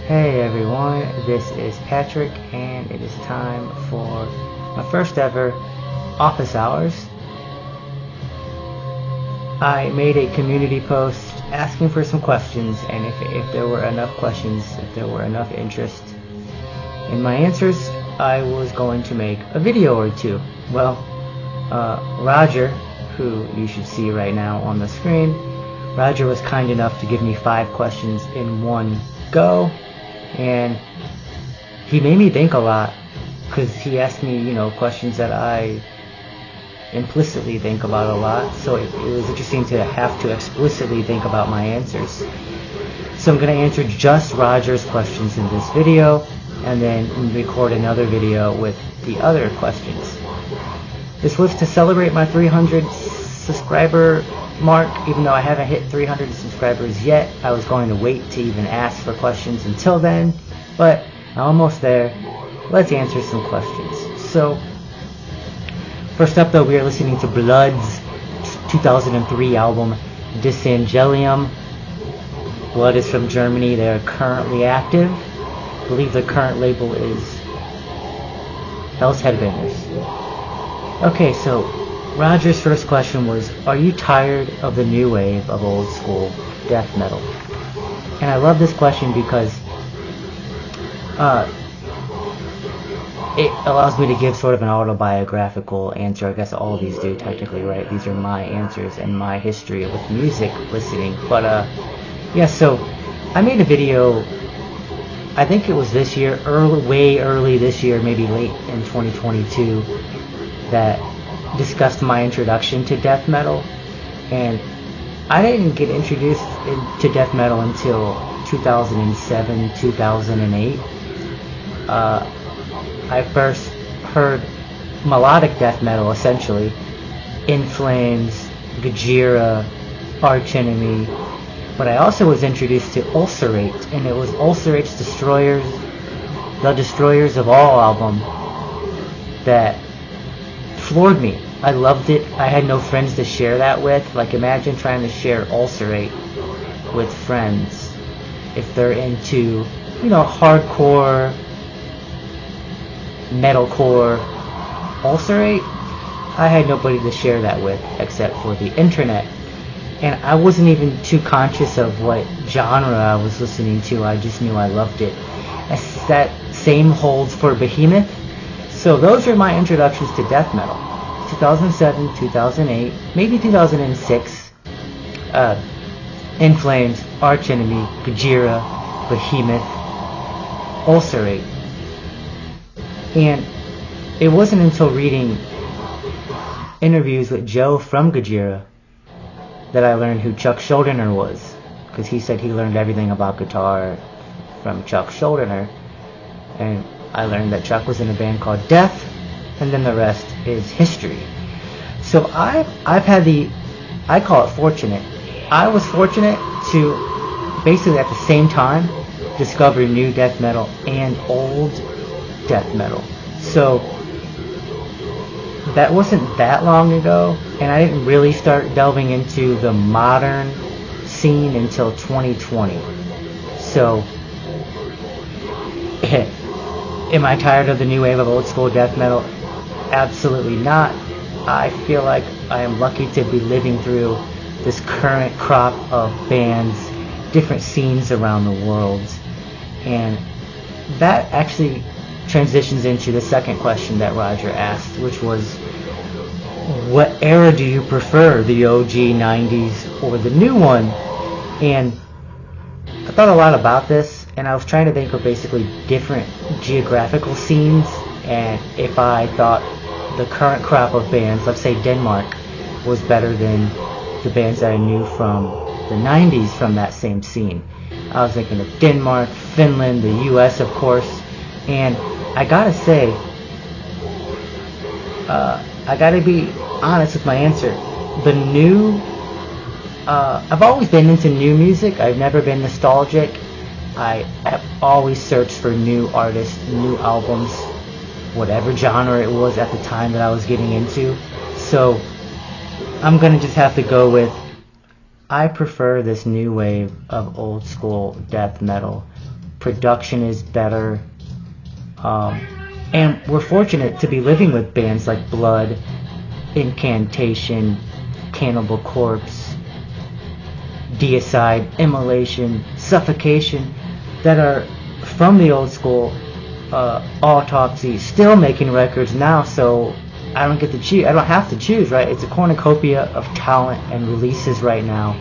Hey everyone, this is Patrick, and it is time for my first ever office hours. I made a community post asking for some questions, and if there were enough questions, if there were enough interest in my answers, I was going to make a video or two. Well, Roger, who you should see right now on the screen, Roger was kind enough to give me 5 questions in one go, and he made me think a lot, because he asked me, questions that I implicitly think about a lot, so it was interesting to have to explicitly think about my answers. So I'm going to answer just Roger's questions in this video, and then record another video with the other questions. This was to celebrate my 300 subscriber mark. Even though I haven't hit 300 subscribers yet, I was going to wait to even ask for questions until then, but I'm almost there. Let's answer some questions. So first up, though, we are listening to Blood's 2003 album Disangelium. Blood is from Germany. They are currently active. I believe the current label is Hell's Headbangers. Okay, so Roger's first question was, are you tired of the new wave of old school death metal? And I love this question because it allows me to give sort of an autobiographical answer. I guess all of these do technically, right? These are my answers and my history with music listening. But yeah, so I made a video, I think it was this year, way early this year, maybe late in 2022, that discussed my introduction to death metal. And I didn't get introduced to death metal until 2007, 2008. I first heard melodic death metal, essentially, In Flames, Gojira, Arch Enemy, but I also was introduced to Ulcerate, and it was Ulcerate's The Destroyers of All album that floored me. I loved it. I had no friends to share that with. Like, imagine trying to share Ulcerate with friends if they're into, hardcore, metalcore. Ulcerate, I had nobody to share that with except for the internet. And I wasn't even too conscious of what genre I was listening to. I just knew I loved it. That same holds for Behemoth. So those are my introductions to death metal. 2007, 2008, maybe 2006. In Flames, Arch Enemy, Gojira, Behemoth, Ulcerate. And it wasn't until reading interviews with Joe from Gojira that I learned who Chuck Schuldiner was, because he said he learned everything about guitar from Chuck Schuldiner, and I learned that Chuck was in a band called Death, and then the rest is history. So I call it fortunate. I was fortunate to basically at the same time discover new death metal and old death metal. So that wasn't that long ago, and I didn't really start delving into the modern scene until 2020. So am I tired of the new wave of old school death metal? Absolutely not. I feel like I am lucky to be living through this current crop of bands, different scenes around the world. And that actually transitions into the second question that Roger asked, which was, what era do you prefer, the OG 90s or the new one? And I thought a lot about this, and I was trying to think of basically different geographical scenes, and if I thought the current crop of bands, let's say Denmark, was better than the bands that I knew from the 90s from that same scene. I was thinking of Denmark, Finland, the US, of course, and I gotta say, I gotta be honest with my answer. The new, I've always been into new music. I've never been nostalgic. I have always searched for new artists, new albums, whatever genre it was at the time that I was getting into. So I'm gonna just have to go with, I prefer this new wave of old school death metal production is better, and we're fortunate to be living with bands like Blood, Incantation, Cannibal Corpse, Deicide, Immolation, Suffocation, that are from the old school, Autopsy, still making records now. So I don't get to choose. I don't have to choose, right? It's a cornucopia of talent and releases right now.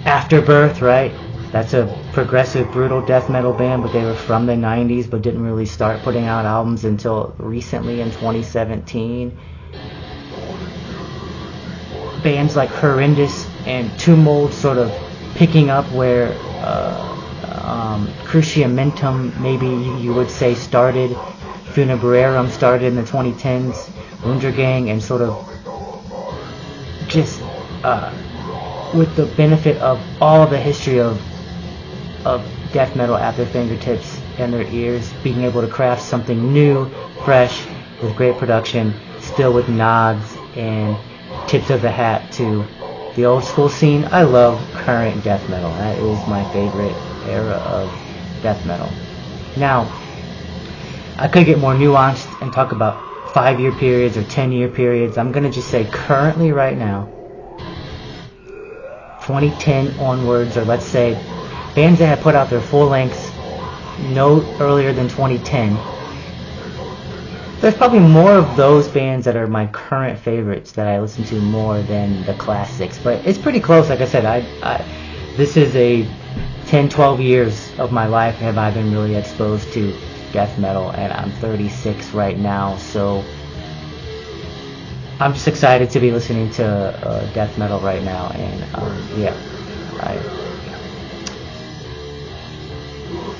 Afterbirth, right? That's a progressive, brutal death metal band, but they were from the 90s, but didn't really start putting out albums until recently in 2017. Bands like Horrendous and Tumult sort of picking up where Cruciamentum, maybe you would say, started. Funebrarum started in the 2010s. Wundergang, and sort of just with the benefit of all the history of death metal at their fingertips and their ears, being able to craft something new, fresh, with great production, still with nods and tips of the hat to the old school scene. I love current death metal. That is my favorite era of death metal. Now, I could get more nuanced and talk about 5-year periods or 10-year periods. I'm going to just say currently right now, 2010 onwards, or let's say bands that have put out their full lengths no earlier than 2010. There's probably more of those bands that are my current favorites that I listen to more than the classics, but it's pretty close. Like I said, this is a 10-12 years of my life have I been really exposed to death metal, and I'm 36 right now, so I'm just excited to be listening to death metal right now. And yeah,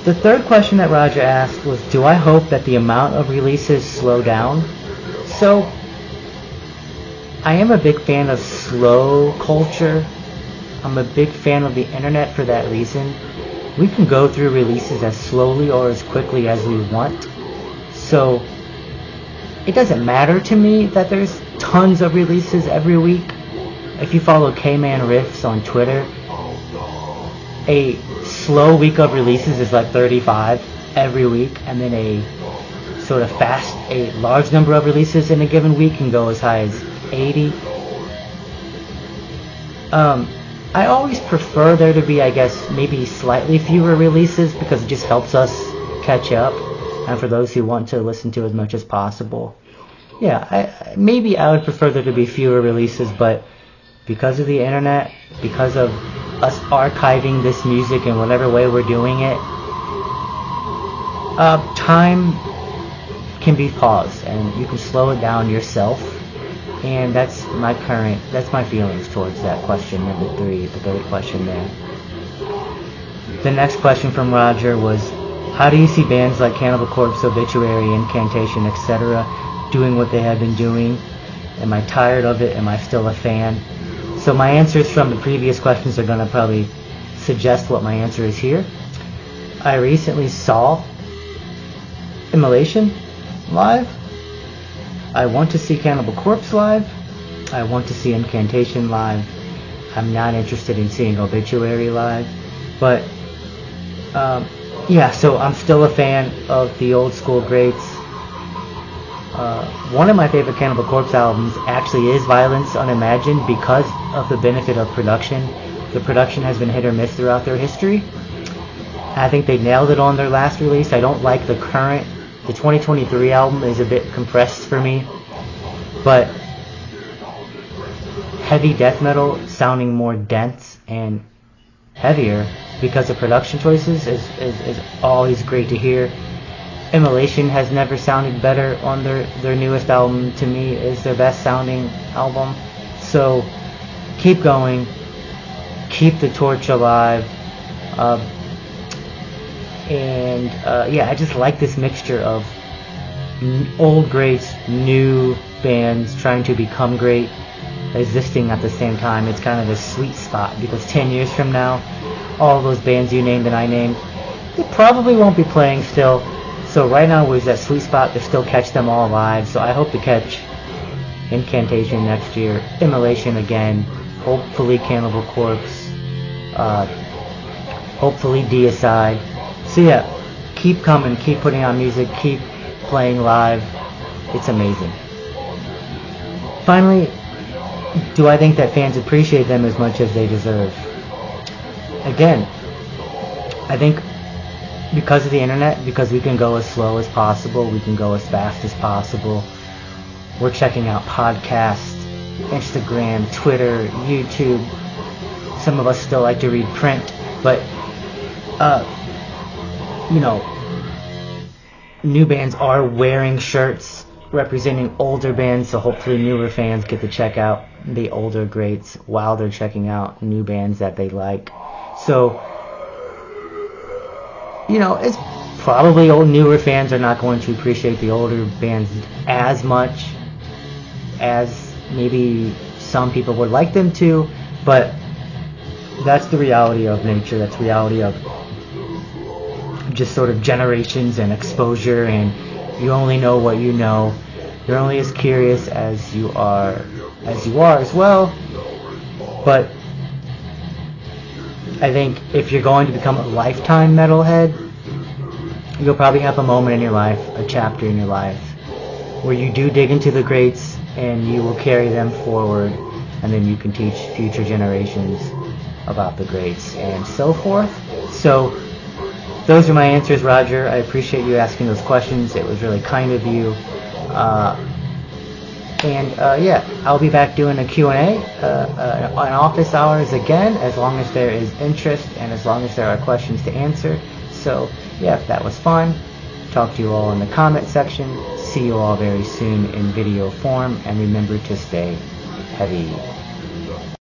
the third question that Roger asked was, do I hope that the amount of releases slow down? So I am a big fan of slow culture. I'm a big fan of the internet for that reason. We can go through releases as slowly or as quickly as we want. So it doesn't matter to me that there's tons of releases every week. If you follow K-Man Riffs on Twitter, a slow week of releases is like 35 every week, and then a sort of a large number of releases in a given week can go as high as 80. I always prefer there to be, I guess, maybe slightly fewer releases, because it just helps us catch up, and for those who want to listen to as much as possible. Yeah, maybe I would prefer there to be fewer releases, but because of the internet, because of us archiving this music in whatever way we're doing it, time can be paused, and you can slow it down yourself. And that's my feelings towards that question number 3, the third question there. The next question from Roger was, how do you see bands like Cannibal Corpse Obituary, Incantation, etc. doing what they have been doing? Am I tired of it? Am I still a fan? So my answers from the previous questions are going to probably suggest what my answer is here. I recently saw Immolation live. I want to see Cannibal Corpse live. I want to see Incantation live. I'm not interested in seeing Obituary live. But, yeah, so I'm still a fan of the old school greats. One of my favorite Cannibal Corpse albums actually is Violence Unimagined, because of the benefit of production. The production has been hit or miss throughout their history. I think they nailed it on their last release. I don't like the 2023 album is a bit compressed for me, but heavy death metal sounding more dense and heavier because of production choices is always great to hear. Immolation has never sounded better on their newest album. To me, is their best sounding album. So keep going, keep the torch alive, yeah, I just like this mixture of old greats, new bands trying to become great, existing at the same time. It's kind of a sweet spot, because 10 years from now, all those bands you named and I named, they probably won't be playing still. So right now was that sweet spot to still catch them all live. So I hope to catch Incantation next year, Immolation again, hopefully Cannibal Corpse, hopefully deicide. So yeah, keep coming, keep putting on music, keep playing live. It's amazing. Finally, do I think that fans appreciate them as much as they deserve? Again, I think because of the internet, because we can go as slow as possible, we can go as fast as possible. We're checking out podcasts, Instagram, Twitter, YouTube. Some of us still like to read print, but new bands are wearing shirts representing older bands, so hopefully newer fans get to check out the older greats while they're checking out new bands that they like. So, it's probably newer fans are not going to appreciate the older bands as much as maybe some people would like them to, but that's the reality of nature. That's the reality of just sort of generations and exposure, and you only know what you know. You're only as curious as you are as well. But I think if you're going to become a lifetime metalhead, you'll probably have a moment in your life, a chapter in your life, where you do dig into the greats and you will carry them forward, and then you can teach future generations about the greats and so forth. So those are my answers, Roger. I appreciate you asking those questions. It was really kind of you. I'll be back doing a Q&A on office hours again, as long as there is interest and as long as there are questions to answer. So, if that was fun. Talk to you all in the comment section. See you all very soon in video form, and remember to stay heavy.